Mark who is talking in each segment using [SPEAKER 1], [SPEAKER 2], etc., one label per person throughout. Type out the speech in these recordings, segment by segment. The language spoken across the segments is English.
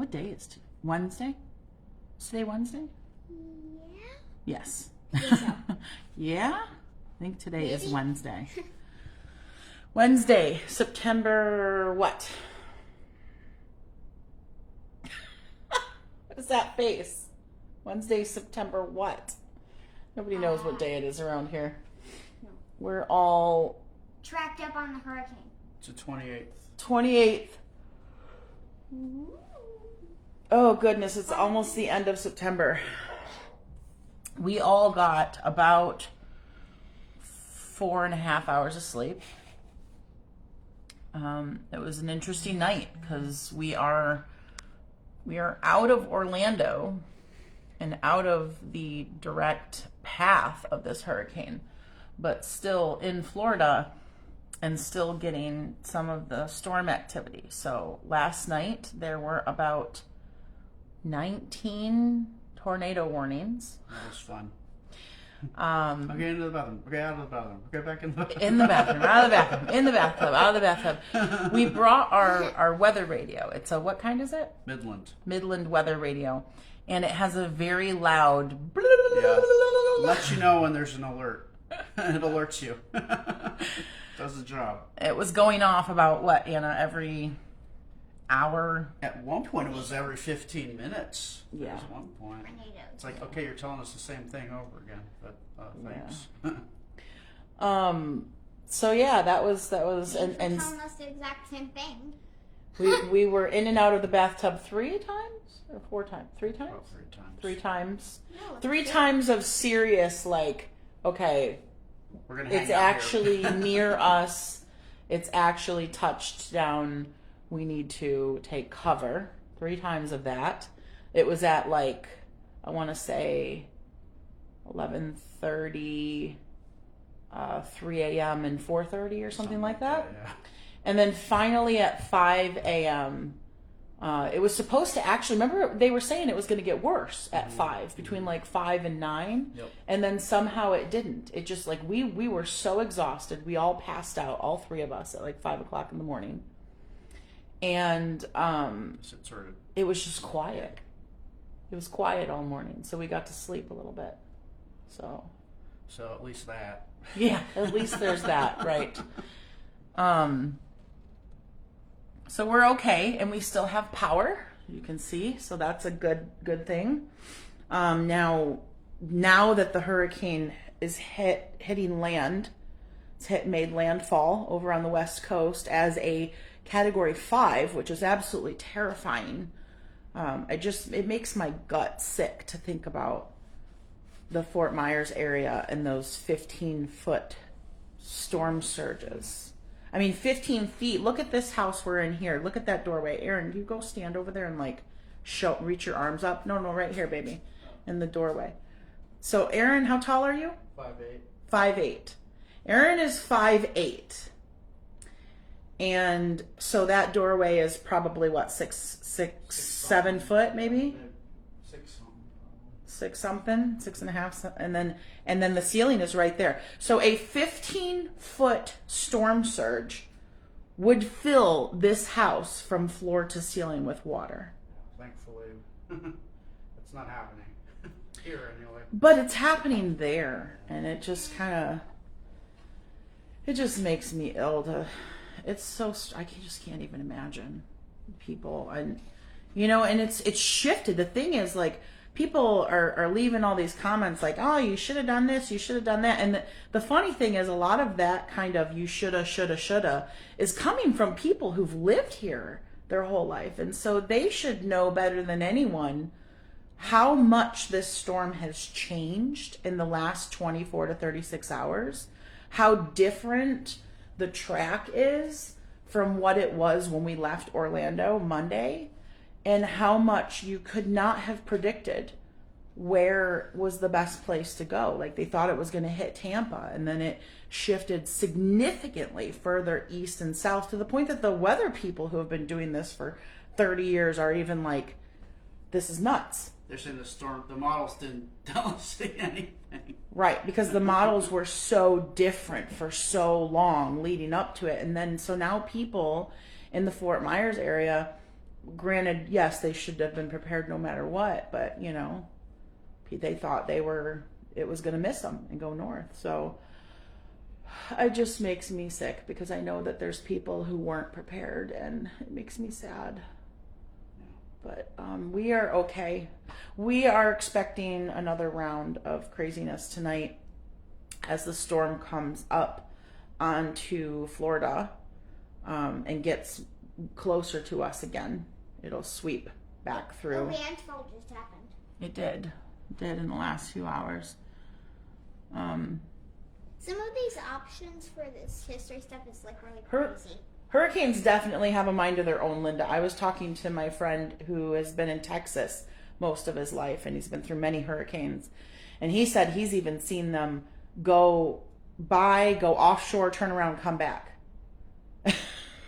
[SPEAKER 1] What day is today? Wednesday? Is today Wednesday?
[SPEAKER 2] Yeah.
[SPEAKER 1] Yes.
[SPEAKER 2] I think so.
[SPEAKER 1] Yeah? I think today is
[SPEAKER 2] Maybe.
[SPEAKER 1] Wednesday. Wednesday, September what? What is that face? Wednesday, September what? Nobody knows what day it is around here.
[SPEAKER 2] No.
[SPEAKER 1] We're all
[SPEAKER 2] Tracked up on the hurricane.
[SPEAKER 3] It's the 28th.
[SPEAKER 1] 28th.
[SPEAKER 2] Ooh.
[SPEAKER 1] Oh goodness, it's almost the end of September. We all got about 4.5 hours of sleep. It was an interesting night because we are out of Orlando and out of the direct path of this hurricane, but still in Florida and still getting some of the storm activity. So last night there were about 19 tornado warnings.
[SPEAKER 3] That was fun.
[SPEAKER 1] Um,
[SPEAKER 3] Okay, into the bathroom. Okay, out of the bathroom. Okay, back in the bathroom.
[SPEAKER 1] in the bathroom, out of the bathroom, in the bathtub, out of the bathtub. We brought our weather radio. It's a, what kind is it?
[SPEAKER 3] Midland.
[SPEAKER 1] Midland weather radio. And it has a very loud...
[SPEAKER 3] Yeah. Lets you know when there's an alert. It alerts you. Does the job.
[SPEAKER 1] It was going off about, what, Anna, every hour?
[SPEAKER 3] At one point, it was every 15 minutes.
[SPEAKER 1] Yeah.
[SPEAKER 3] There was one point.
[SPEAKER 2] I need
[SPEAKER 3] It's like, okay, you're telling us the same thing over again, but thanks.
[SPEAKER 1] So yeah, that was
[SPEAKER 2] and
[SPEAKER 1] and
[SPEAKER 2] telling us the exact same thing.
[SPEAKER 1] we were in and out of the bathtub 3 times or 4 times? 3 times?
[SPEAKER 3] About 3 times.
[SPEAKER 1] 3 times.
[SPEAKER 2] No, it's
[SPEAKER 1] 3
[SPEAKER 2] good.
[SPEAKER 1] times of serious, like, okay,
[SPEAKER 3] We're gonna hang
[SPEAKER 1] it's
[SPEAKER 3] out
[SPEAKER 1] actually
[SPEAKER 3] here.
[SPEAKER 1] near us. It's actually touched down. We need to take cover. 3 times of that. It was at like, I want to say 11:30, 3 a.m. and 4:30 or something like that.
[SPEAKER 3] Yeah.
[SPEAKER 1] And then finally at 5 a.m., it was supposed to actually, remember they were saying it was going to get worse at 5, between like 5 and 9.
[SPEAKER 3] Yep.
[SPEAKER 1] And then somehow it didn't. It just like, we were so exhausted. We all passed out, all 3 of us, at like 5 o'clock in the morning. And
[SPEAKER 3] So it sort of,
[SPEAKER 1] it was just quiet. It was quiet all morning. So we got to sleep a little bit. So
[SPEAKER 3] at least that.
[SPEAKER 1] yeah, at least there's that, right? So we're okay, and we still have power. You can see, so that's a good thing. Now that the hurricane is hitting land, made landfall over on the West Coast as a Category 5, which is absolutely terrifying. It makes my gut sick to think about the Fort Myers area and those 15-foot storm surges. I mean, 15 feet. Look at this house we're in here. Look at that doorway. Aaron, you go stand over there and like reach your arms up. No, right here, baby, in the doorway. So, Aaron, how tall are you?
[SPEAKER 3] 5'8".
[SPEAKER 1] 5'8". Aaron is 5'8". And so that doorway is probably what, 7 foot, maybe? 6 something, 6.5, and then the ceiling is right there. So a 15-foot storm surge would fill this house from floor to ceiling with water.
[SPEAKER 3] Thankfully, it's not happening here anyway.
[SPEAKER 1] But it's happening there, and it just makes me ill to. It's so just can't even imagine people, and and it's shifted. The thing is, like, people are leaving all these comments like, oh, you should have done this, you should have done that. And the funny thing is, a lot of that kind of you shoulda is coming from people who've lived here their whole life. And so they should know better than anyone how much this storm has changed in the last 24 to 36 hours, how different the track is from what it was when we left Orlando Monday, and how much you could not have predicted where was the best place to go. Like, they thought it was going to hit Tampa, and then it shifted significantly further east and south, to the point that the weather people who have been doing this for 30 years are even like, this is nuts.
[SPEAKER 3] They're saying the models didn't tell us anything.
[SPEAKER 1] Right, because the models were so different for so long leading up to it. And then, so now people in the Fort Myers area granted, yes, they should have been prepared no matter what, but they thought it was going to miss them and go north. So it just makes me sick because I know that there's people who weren't prepared, and it makes me sad. But we are okay. We are expecting another round of craziness tonight as the storm comes up onto Florida and gets closer to us again. It'll sweep back
[SPEAKER 2] A
[SPEAKER 1] through.
[SPEAKER 2] landfall just happened.
[SPEAKER 1] It did in the last few hours.
[SPEAKER 2] Some of these options for this history stuff is like really
[SPEAKER 1] Her-
[SPEAKER 2] crazy.
[SPEAKER 1] Hurricanes definitely have a mind of their own, Linda. I was talking to my friend who has been in Texas most of his life, and he's been through many hurricanes. And he said he's even seen them go offshore, turn around, come back.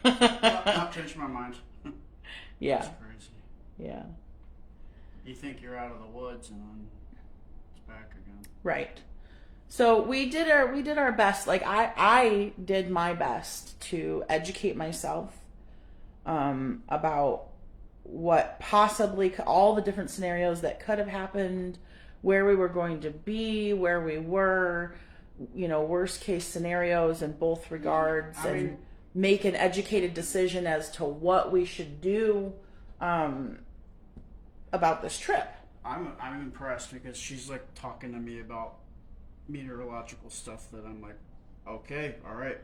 [SPEAKER 3] Not changed my mind.
[SPEAKER 1] Yeah.
[SPEAKER 3] That's crazy.
[SPEAKER 1] Yeah.
[SPEAKER 3] You think you're out of the woods, and then it's back again.
[SPEAKER 1] Right. So we did our best. Like I did my best to educate myself about what possibly all the different scenarios that could have happened, where we were going to be, where we were, worst case scenarios in both regards, and make an educated decision as to what we should do about this trip.
[SPEAKER 3] I'm impressed because she's like talking to me about meteorological stuff that I'm like, okay, all right.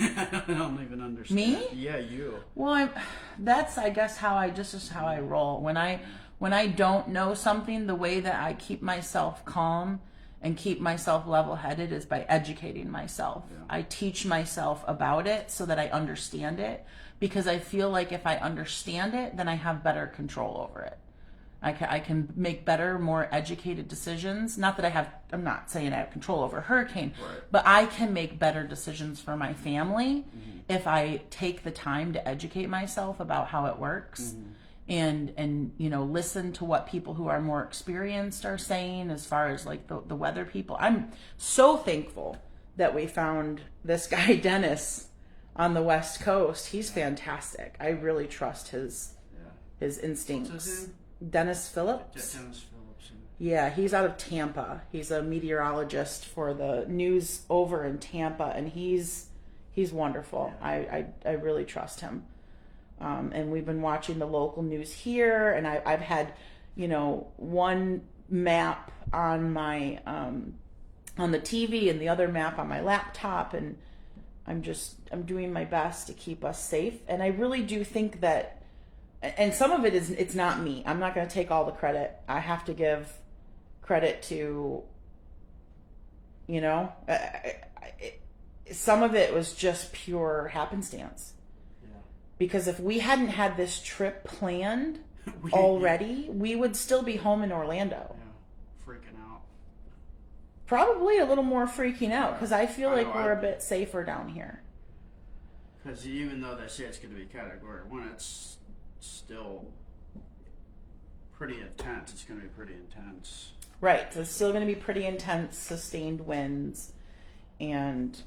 [SPEAKER 3] I don't even understand.
[SPEAKER 1] Me?
[SPEAKER 3] Yeah, you.
[SPEAKER 1] Well, that's I guess how I roll. When I don't know something, the way that I keep myself calm and keep myself level-headed is by educating myself.
[SPEAKER 3] Yeah.
[SPEAKER 1] I teach myself about it so that I understand it, because I feel like if I understand it, then I have better control over it. I can make better, more educated decisions. Not that I'm not saying I have control over a hurricane,
[SPEAKER 3] Right.
[SPEAKER 1] but I can make better decisions for my family if I take the time to educate myself about how it works and listen to what people who are more experienced are saying as far as like the weather people. I'm so thankful that we found this guy, Dennis, on the West Coast. He's fantastic. I really trust his instincts.
[SPEAKER 3] What's his name?
[SPEAKER 1] Dennis Phillips.
[SPEAKER 3] Dennis Phillips.
[SPEAKER 1] Yeah, he's out of Tampa. He's a meteorologist for the news over in Tampa, and he's wonderful. I really trust him. And we've been watching the local news here, and I've had one map on my on the TV and the other map on my laptop, and I'm doing my best to keep us safe. And I really do think that. And some of it's not me. I'm not going to take all the credit. I have to give credit to, some of it was just pure happenstance.
[SPEAKER 3] Yeah.
[SPEAKER 1] Because if we hadn't had this trip planned already, we would still be home in Orlando.
[SPEAKER 3] Yeah. Freaking out.
[SPEAKER 1] Probably a little more freaking out because I feel like
[SPEAKER 3] I know,
[SPEAKER 1] we're a bit safer down here.
[SPEAKER 3] Because even though they say it's going to be Category 1, it's still pretty intense. It's going to be pretty intense.
[SPEAKER 1] Right. So it's still going to be pretty intense, sustained winds. And,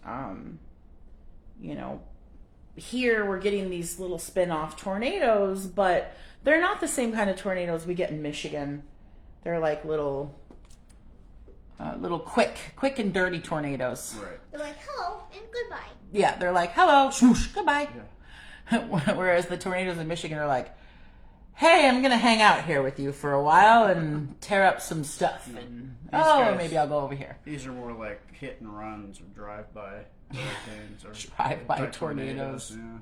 [SPEAKER 1] here we're getting these little spin-off tornadoes, but they're not the same kind of tornadoes we get in Michigan. They're like little quick and dirty tornadoes.
[SPEAKER 3] Right.
[SPEAKER 2] They're like, hello and goodbye.
[SPEAKER 1] Yeah, they're like, hello, swoosh, goodbye.
[SPEAKER 3] Yeah.
[SPEAKER 1] Whereas the tornadoes in Michigan are like, hey, I'm going to hang out here with you for a while and tear up some stuff. And,
[SPEAKER 3] guys-
[SPEAKER 1] maybe I'll go over here.
[SPEAKER 3] These are more like hit and runs or drive-by hurricanes or
[SPEAKER 1] Drive-by tornadoes.
[SPEAKER 3] Yeah.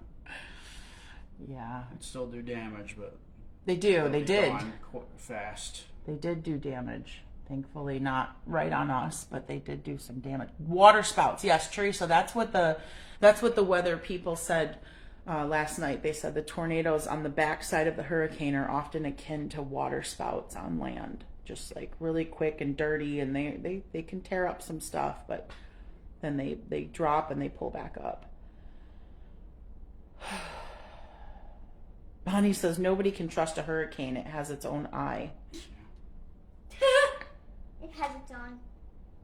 [SPEAKER 1] Yeah,
[SPEAKER 3] It'd still do damage, but
[SPEAKER 1] they do. They
[SPEAKER 3] be
[SPEAKER 1] did.
[SPEAKER 3] gone fast.
[SPEAKER 1] They did do damage. Thankfully, not right on us, but they did do some damage. Water spouts, yes, Teresa. That's what the weather people said last night. They said the tornadoes on the backside of the hurricane are often akin to water spouts on land, just like really quick and dirty, and they can tear up some stuff, but then they drop and they pull back up. Bonnie says nobody can trust a hurricane. It has its own eye.
[SPEAKER 2] It has its own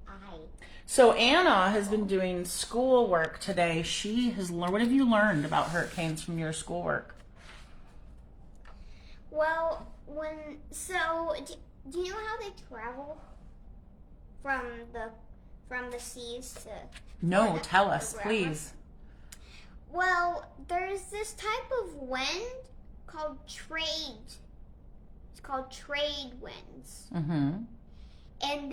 [SPEAKER 2] eye.
[SPEAKER 1] So Anna has been doing schoolwork today. She has learned. What have you learned about hurricanes from your schoolwork?
[SPEAKER 2] Well, do you know how they travel from the seas to?
[SPEAKER 1] No,
[SPEAKER 2] or
[SPEAKER 1] tell us,
[SPEAKER 2] wherever?
[SPEAKER 1] please.
[SPEAKER 2] Well, there's this type of wind called trade. It's called trade winds,
[SPEAKER 1] Mm-hmm.
[SPEAKER 2] and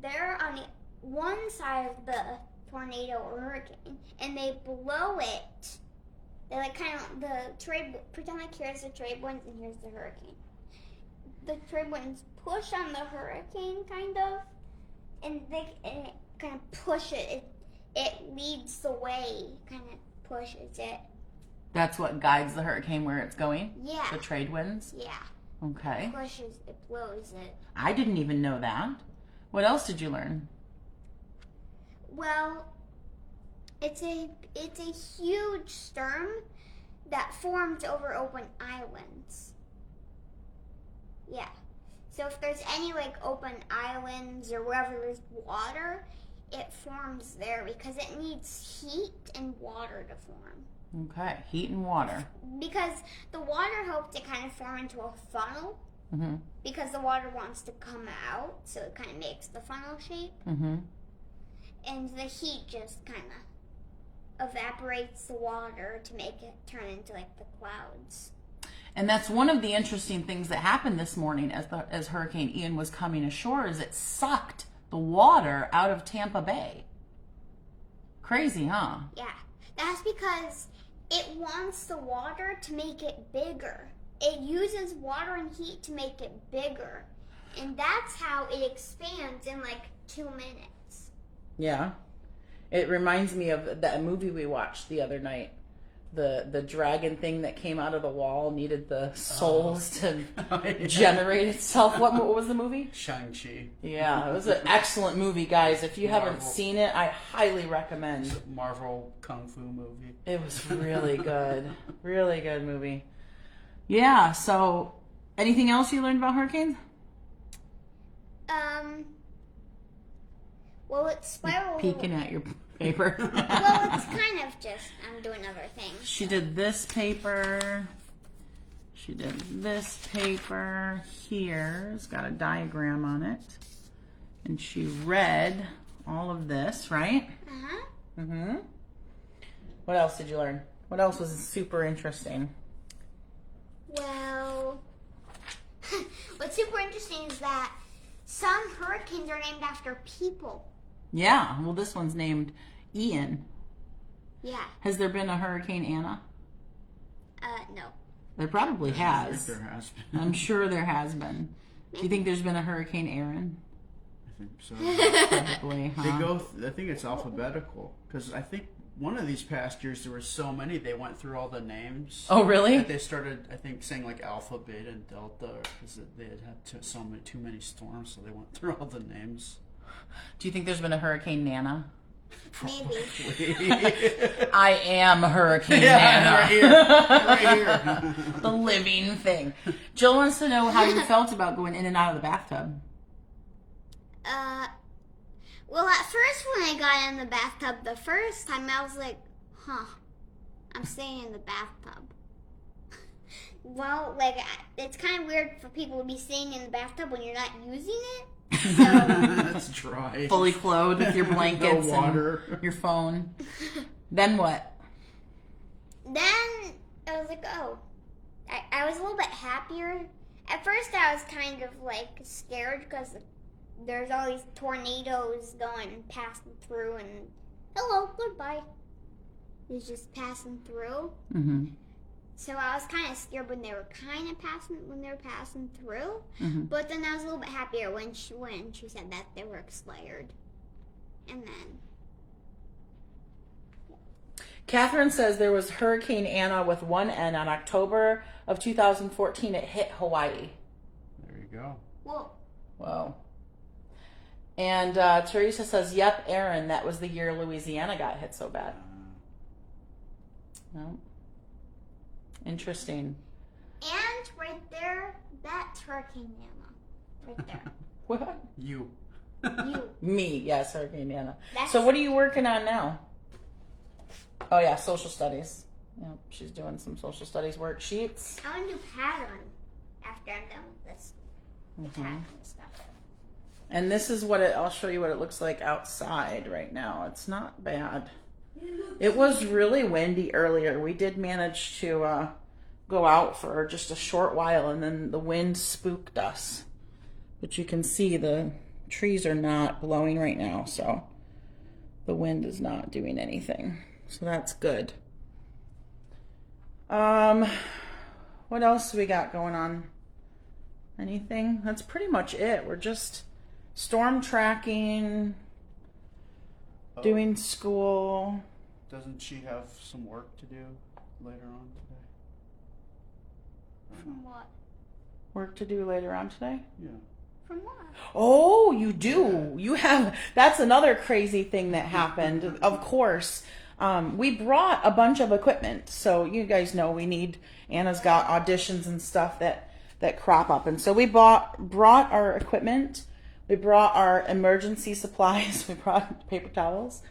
[SPEAKER 2] they're on the one side of the tornado or hurricane, and they blow it. They like kind of pretend like here's the trade winds and here's the hurricane. The trade winds push on the hurricane kind of, and it kind of push it. It leads the way, kind of pushes it.
[SPEAKER 1] That's what guides the hurricane where it's going?
[SPEAKER 2] Yeah.
[SPEAKER 1] The trade winds?
[SPEAKER 2] Yeah.
[SPEAKER 1] Okay.
[SPEAKER 2] Pushes it, blows it.
[SPEAKER 1] I didn't even know that. What else did you learn?
[SPEAKER 2] Well, it's a huge storm that forms over open islands. Yeah. So if there's any like open islands or wherever there's water, it forms there because it needs heat and water to form.
[SPEAKER 1] Okay, heat and water.
[SPEAKER 2] Because the water helps it kind of form into a funnel.
[SPEAKER 1] Mm-hmm.
[SPEAKER 2] Because the water wants to come out, so it kind of makes the funnel shape.
[SPEAKER 1] Mm-hmm.
[SPEAKER 2] And the heat just kind of evaporates the water to make it turn into like the clouds.
[SPEAKER 1] And that's one of the interesting things that happened this morning as Hurricane Ian was coming ashore is it sucked the water out of Tampa Bay. Crazy, huh?
[SPEAKER 2] Yeah. That's because it wants the water to make it bigger. It uses water and heat to make it bigger. And that's how it expands in like 2 minutes.
[SPEAKER 1] Yeah. It reminds me of that movie we watched the other night. The dragon thing that came out of the wall needed the souls to generate itself. What was the movie?
[SPEAKER 3] Shang-Chi.
[SPEAKER 1] Yeah, it was an excellent movie, guys. If you haven't
[SPEAKER 3] Marvel.
[SPEAKER 1] seen it, I highly recommend.
[SPEAKER 3] Marvel Kung Fu movie.
[SPEAKER 1] It was really good. Really good movie. Yeah, so anything else you learned about hurricanes?
[SPEAKER 2] Well, it's spiral.
[SPEAKER 1] Peeking at your paper.
[SPEAKER 2] Well, it's kind of just I'm doing other things.
[SPEAKER 1] She did this paper. She did this paper here. It's got a diagram on it. And she read all of this, right?
[SPEAKER 2] Uh-huh.
[SPEAKER 1] Mm-hmm. What else did you learn? What else was super interesting?
[SPEAKER 2] Well, what's super interesting is that some hurricanes are named after people.
[SPEAKER 1] Yeah, well, this one's named Ian.
[SPEAKER 2] Yeah.
[SPEAKER 1] Has there been a Hurricane Anna?
[SPEAKER 2] No.
[SPEAKER 1] There probably has.
[SPEAKER 3] There has been.
[SPEAKER 1] I'm sure there has been. Do you think there's been a Hurricane Aaron?
[SPEAKER 3] I think so.
[SPEAKER 1] Probably, huh?
[SPEAKER 3] They go. I think it's alphabetical because I think one of these past years there were so many they went through all the names.
[SPEAKER 1] Oh, really?
[SPEAKER 3] That they started, I think, saying like Alpha, Beta, and Delta because they had too many storms, so they went through all the names.
[SPEAKER 1] Do you think there's been a Hurricane Nana?
[SPEAKER 2] Maybe.
[SPEAKER 1] I am Hurricane
[SPEAKER 3] Yeah,
[SPEAKER 1] Nana.
[SPEAKER 3] right here. Right here.
[SPEAKER 1] The living thing. Jill wants to know how you felt about going in and out of the bathtub.
[SPEAKER 2] Well, at first when I got in the bathtub the first time, I was like, I'm staying in the bathtub. Well, like, it's kind of weird for people to be staying in the bathtub when you're not using it. So,
[SPEAKER 3] That's dry.
[SPEAKER 1] Fully clothed with your blankets
[SPEAKER 3] No water.
[SPEAKER 1] and your phone. Then what?
[SPEAKER 2] then I was like, I was a little bit happier. At first I was kind of like scared because there's all these tornadoes passing through, and hello, goodbye. It's just passing through.
[SPEAKER 1] Mm-hmm.
[SPEAKER 2] So I was kind of scared when they were passing through.
[SPEAKER 1] Mm-hmm.
[SPEAKER 2] But then I was a little bit happier when she said that they were expired. And then
[SPEAKER 1] Catherine says there was Hurricane Anna with one N on October of 2014. It hit Hawaii.
[SPEAKER 3] There you go.
[SPEAKER 1] Whoa. And Teresa says, yep, Aaron, that was the year Louisiana got hit so bad. No. Interesting.
[SPEAKER 2] And right there, that's Hurricane Anna. Right there.
[SPEAKER 1] What?
[SPEAKER 3] You.
[SPEAKER 2] You.
[SPEAKER 1] Me, yes, Hurricane Anna.
[SPEAKER 2] That's
[SPEAKER 1] So what are you working on now? Oh yeah, social studies. Yep, she's doing some social studies worksheets.
[SPEAKER 2] I want to do pattern after I'm done with this. Pattern stuff.
[SPEAKER 1] And this is I'll show you what it looks like outside right now. It's not bad. It was really windy earlier. We did manage to go out for just a short while, and then the wind spooked us. But you can see the trees are not blowing right now, so the wind is not doing anything. So that's good. What else do we got going on? Anything? That's pretty much it. We're just storm tracking, doing school.
[SPEAKER 3] Doesn't she have some work to do later on today?
[SPEAKER 2] From what?
[SPEAKER 1] Work to do later on today?
[SPEAKER 3] Yeah.
[SPEAKER 2] From what?
[SPEAKER 1] Oh, you do. You have. That's another crazy thing that happened. Of course, we brought a bunch of equipment. So you guys know Anna's got auditions and stuff that crop up, and so we brought our equipment. We brought our emergency supplies. We brought paper towels.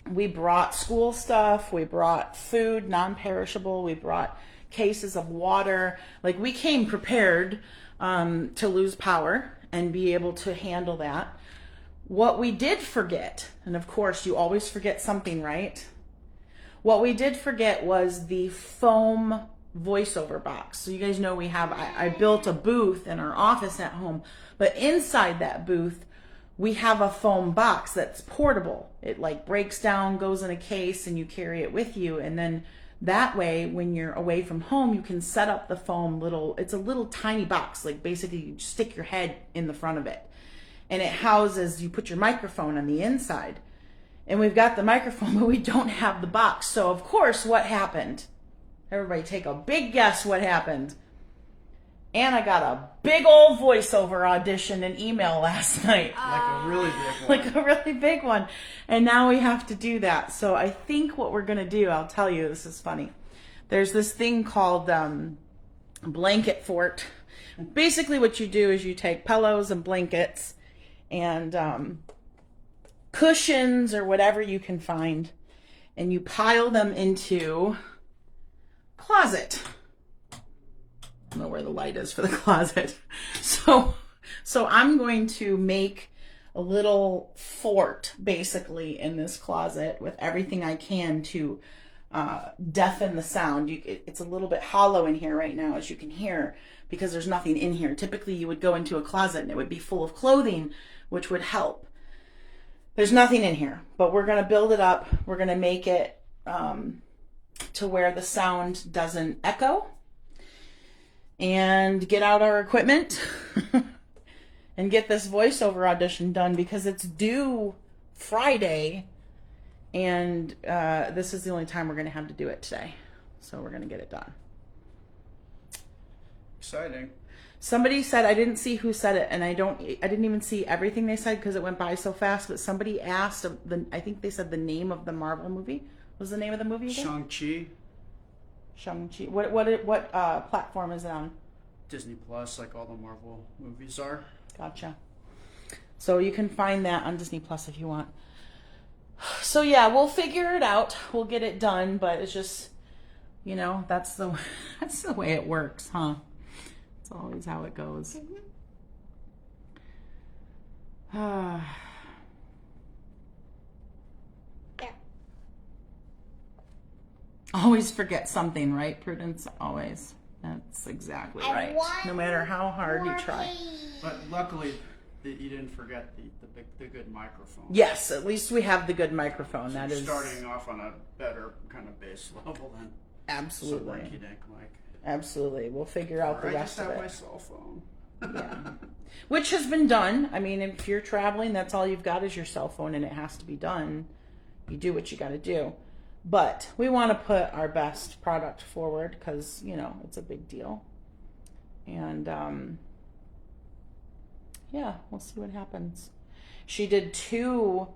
[SPEAKER 1] We brought school stuff. We brought food, non-perishable. We brought cases of water. Like, we came prepared to lose power and be able to handle that. What we did forget, and of course you always forget something, right? What we did forget was the foam voiceover box. So you guys know I built a booth in our office at home, but inside that booth we have a foam box that's portable. It like breaks down, goes in a case, and you carry it with you, and then that way when you're away from home you can set up the foam it's a little tiny box. Like, basically you just stick your head in the front of it, and it houses, you put your microphone on the inside, and we've got the microphone, but we don't have the box. So of course, what happened? Everybody take a big guess what happened. Anna got a big old voiceover audition and email last night.
[SPEAKER 3] Like a really big one.
[SPEAKER 1] Like a really big one. And now we have to do that. So I think what we're going to do, I'll tell you, this is funny. There's this thing called blanket fort. Basically what you do is you take pillows and blankets and cushions or whatever you can find, and you pile them into closet. I don't know where the light is for the closet. So I'm going to make a little fort basically in this closet with everything I can to deafen the sound. It's a little bit hollow in here right now, as you can hear, because there's nothing in here. Typically you would go into a closet and it would be full of clothing, which would help. There's nothing in here, but we're going to build it up. We're going to make it to where the sound doesn't echo, and get out our equipment and get this voiceover audition done, because it's due Friday, and this is the only time we're going to have to do it today. So we're going to get it done.
[SPEAKER 3] Exciting.
[SPEAKER 1] Somebody said, I didn't see who said it, and I didn't even see everything they said because it went by so fast, but somebody asked, I think they said the name of the Marvel movie. What was the name of the movie again?
[SPEAKER 3] Shang-Chi.
[SPEAKER 1] Shang-Chi. What platform is it on?
[SPEAKER 3] Disney Plus, like all the Marvel movies are.
[SPEAKER 1] Gotcha. So you can find that on Disney Plus if you want. So yeah, we'll figure it out. We'll get it done, but it's just, that's the way it works, huh? It's always how it goes.
[SPEAKER 2] Yeah.
[SPEAKER 1] Always forget something, right, Prudence? Always. That's exactly right. No matter how hard you try.
[SPEAKER 3] But luckily, you didn't forget the good microphone.
[SPEAKER 1] Yes, at least we have the good microphone.
[SPEAKER 3] So
[SPEAKER 1] that
[SPEAKER 3] you're
[SPEAKER 1] is
[SPEAKER 3] starting off on a better kind of base level than
[SPEAKER 1] absolutely.
[SPEAKER 3] some rinky-dink mic.
[SPEAKER 1] Absolutely. We'll figure out the rest of it.
[SPEAKER 3] I just have my cell phone.
[SPEAKER 1] Yeah. Which has been done. I mean, if you're traveling, that's all you've got is your cell phone, and it has to be done. You do what you got to do. But we want to put our best product forward because, it's a big deal. And, yeah, we'll see what happens. She did 2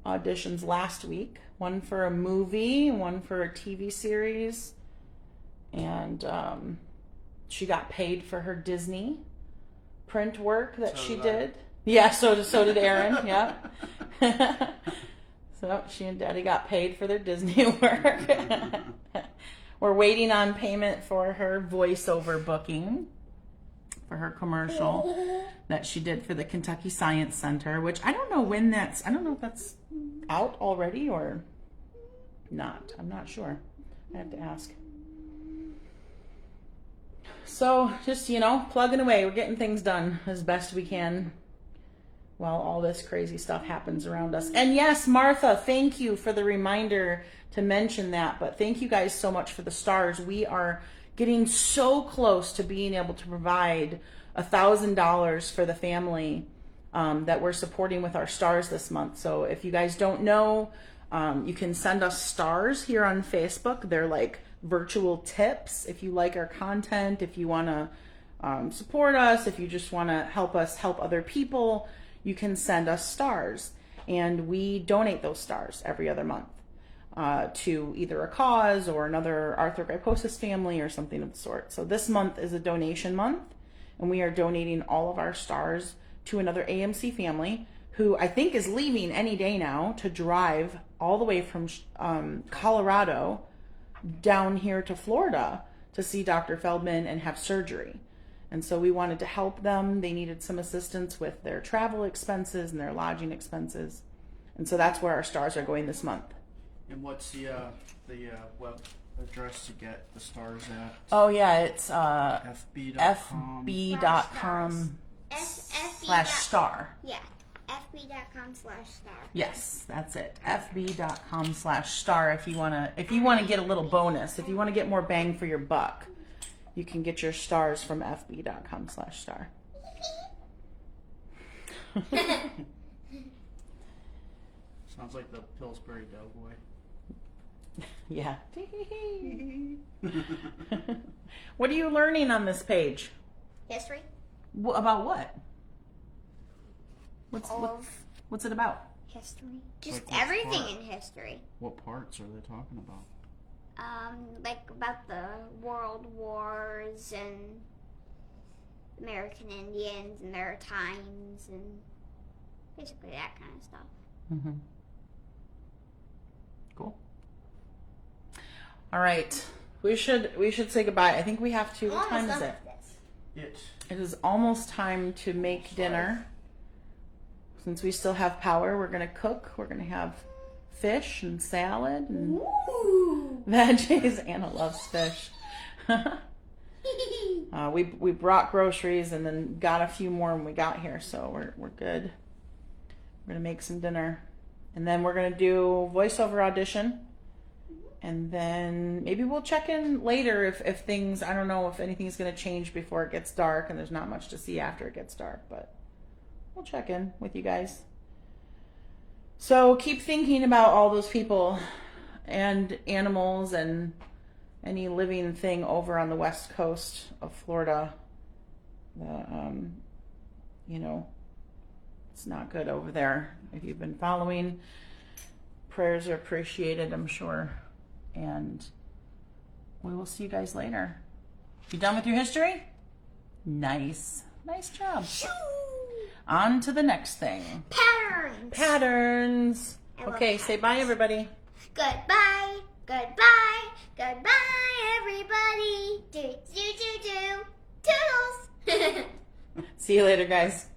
[SPEAKER 1] auditions last week. One for a movie, one for a TV series. And she got paid for her Disney print work that she did. Yeah, so did Aaron, yeah. So she and Daddy got paid for their Disney work. We're waiting on payment for her voiceover booking for her commercial that she did for the Kentucky Science Center, which I don't know when I don't know if that's out already or not. I'm not sure. I have to ask. So just, plugging away. We're getting things done as best we can while all this crazy stuff happens around us. And yes, Martha, thank you for the reminder to mention that. But thank you guys so much for the stars. We are getting so close to being able to provide $1,000 for the family that we're supporting with our stars this month. So if you guys don't know, you can send us stars here on Facebook. They're like virtual tips. If you like our content, if you want to support us, if you just want to help us help other people, you can send us stars. And we donate those stars every other month to either a cause or another arthrogryposis family or something of the sort. So this month is a donation month, and we are donating all of our stars to another AMC family who I think is leaving any day now to drive all the way from Colorado down here to Florida to see Dr. Feldman and have surgery. And so we wanted to help them. They needed some assistance with their travel expenses and their lodging expenses. And so that's where our stars are going this month.
[SPEAKER 3] And what's the web address to get the stars at?
[SPEAKER 1] Oh yeah, it's
[SPEAKER 3] fb.com.
[SPEAKER 1] fb.com/star.
[SPEAKER 2] Yeah, fb.com/star.
[SPEAKER 1] Yes, that's it. fb.com/star. If you wanna get a little bonus, if you want to get more bang for your buck, you can get your stars from fb.com/star.
[SPEAKER 3] Sounds like the Pillsbury Doughboy.
[SPEAKER 1] Yeah. What are you learning on this page?
[SPEAKER 2] History
[SPEAKER 1] About what?
[SPEAKER 2] of
[SPEAKER 1] What's it about?
[SPEAKER 2] history. Just
[SPEAKER 3] Like which
[SPEAKER 2] everything
[SPEAKER 3] part?
[SPEAKER 2] in history.
[SPEAKER 3] What parts are they talking about?
[SPEAKER 2] Like about the world wars and American Indians and their times and basically that kind of stuff.
[SPEAKER 1] Mm-hmm. Cool. All right, we should say goodbye. I think we have to. What time is it? It is almost time to make dinner. Since we still have power, we're gonna cook. We're gonna have fish and salad and veggies. Anna loves fish. We brought groceries and then got a few more when we got here, so we're good. We're gonna make some dinner, and then we're gonna do voiceover audition, and then maybe we'll check in later if things. I don't know if anything's gonna change before it gets dark, and there's not much to see after it gets dark, but we'll check in with you guys. So keep thinking about all those people and animals and any living thing over on the west coast of Florida. It's not good over there. If you've been following, prayers are appreciated, I'm sure. And we will see you guys later. You done with your history? Nice job. On to the next thing. Patterns.
[SPEAKER 2] I love
[SPEAKER 1] Okay, say bye, everybody.
[SPEAKER 2] Goodbye, everybody. Do. Toodles.
[SPEAKER 1] See you later, guys.